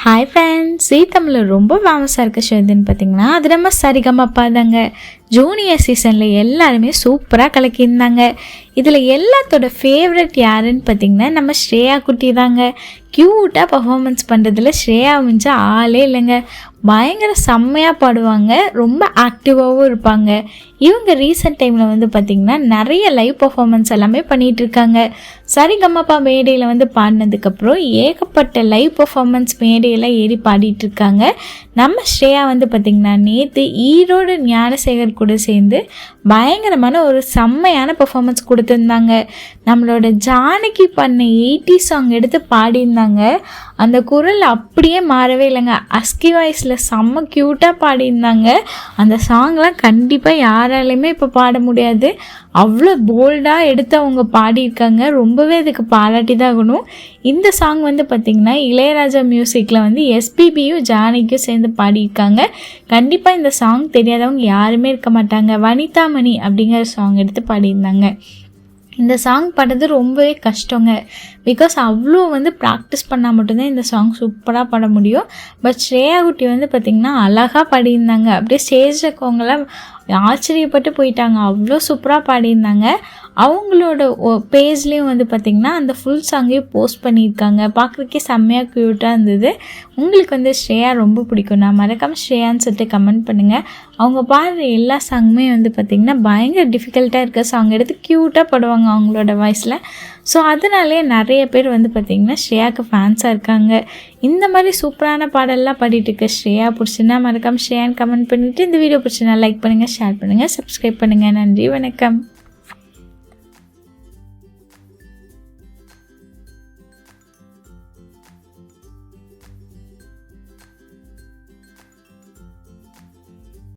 Hi friends, தமிழில் ரொம்ப ஃபேமஸாக இருக்க ஷோ எதுன்னு பார்த்தீங்கன்னா அது நம்ம சரிகமப்பா தாங்க. ஜூனியர் சீசனில் எல்லாருமே சூப்பராக கலக்கியிருந்தாங்க. இதில் எல்லாத்தோட ஃபேவரட் யாருன்னு பார்த்தீங்கன்னா நம்ம ஸ்ரேயா குட்டி தாங்க. க்யூட்டாக பர்ஃபார்மன்ஸ் பண்ணுறதுல ஸ்ரேயா மிஞ்ச ஆளே இல்லைங்க. பயங்கர செம்மையாக பாடுவாங்க, ரொம்ப ஆக்டிவாகவும் இருப்பாங்க. இவங்க ரீசெண்ட் டைமில் வந்து பார்த்திங்கன்னா நிறைய லைவ் பர்ஃபார்மன்ஸ் எல்லாமே பண்ணிகிட்ருக்காங்க. சரிகமப்பா மேடையில் பாடினதுக்கப்புறம் ஏகப்பட்ட லைவ் பர்ஃபார்மன்ஸ் மேடையெல்லாம் ஏறி பாடிட்டுருக்காங்க. நம்ம ஸ்ரேயா பார்த்திங்கன்னா நேற்று ஈரோடு ஞானசேகர் கூட சேர்ந்து பயங்கரமான ஒரு செம்மையான பர்ஃபார்மன்ஸ் கொடுத்துருந்தாங்க. நம்மளோட ஜானகி பண்ண 80 சாங் எடுத்து பாடியிருந்தாங்க. அந்த குரல் அப்படியே மாறவே இல்லைங்க. அஸ்கி வாய்ஸில் செம்ம க்யூட்டாக பாடியிருந்தாங்க. அந்த சாங்லாம் கண்டிப்பாக யாராலையுமே இப்போ பாட முடியாது. அவ்வளோ போல்டாக எடுத்து அவங்க பாடியிருக்காங்க. ரொம்பவே அதுக்கு பாராட்டி தான் ஆகணும். இந்த சாங் பார்த்திங்கன்னா இளையராஜா மியூசிக்கில் எஸ்பிபியும் ஜானகியும் சேர்ந்து பாடியிருக்காங்க. கண்டிப்பாக இந்த சாங் தெரியாதவங்க யாருமே இருக்க மாட்டாங்க. வனிதாமணி அப்படிங்கிற சாங் எடுத்து பாடியிருந்தாங்க. இந்த சாங் பாடுறது ரொம்பவே கஷ்டங்க. பிகாஸ் அவ்வளோ ப்ராக்டிஸ் பண்ணால் மட்டும்தான் இந்த சாங் சூப்பராக பாட முடியும். பட் ஸ்ரேயா குட்டி பார்த்திங்கன்னா அழகாக பாடியிருந்தாங்க. அப்படியே ஸ்டேஜில் இருக்கவங்களாம் ஆச்சரியப்பட்டு போயிட்டாங்க. அவ்வளோ சூப்பராக பாடியிருந்தாங்க. அவங்களோட பேஜ்லேயும் பார்த்திங்கன்னா அந்த ஃபுல் சாங்கையும் போஸ்ட் பண்ணியிருக்காங்க. பார்க்குறதுக்கே செம்மையாக க்யூட்டாக இருந்தது. உங்களுக்கு ஸ்ரேயா ரொம்ப பிடிக்கும். நான் மறக்காமல் ஸ்ரேயான்னு சொல்லிட்டு கமெண்ட் பண்ணுங்கள். அவங்க பாடுற எல்லா சாங்குமே பார்த்திங்கன்னா பயங்கர டிஃபிகல்ட்டாக இருக்க சாங் எடுத்து க்யூட்டாக பாடுவாங்க அவங்களோட வாய்ஸில். ஸோ அதனாலே நிறைய பேர் பார்த்திங்கன்னா ஸ்ரேயாவுக்கு ஃபேன்ஸாக இருக்காங்க. இந்த மாதிரி சூப்பரான பாடல்லாம் பாடிட்டு இருக்க ஸ்ரேயா பிடிச்சுன்னா மறக்காமல் ஸ்ரேயான்னு கமெண்ட் பண்ணிவிட்டு இந்த வீடியோ பிடிச்சுன்னா லைக் பண்ணுங்கள், ஷேர் பண்ணுங்கள், சப்ஸ்கிரைப் பண்ணுங்கள். நன்றி, வணக்கம்.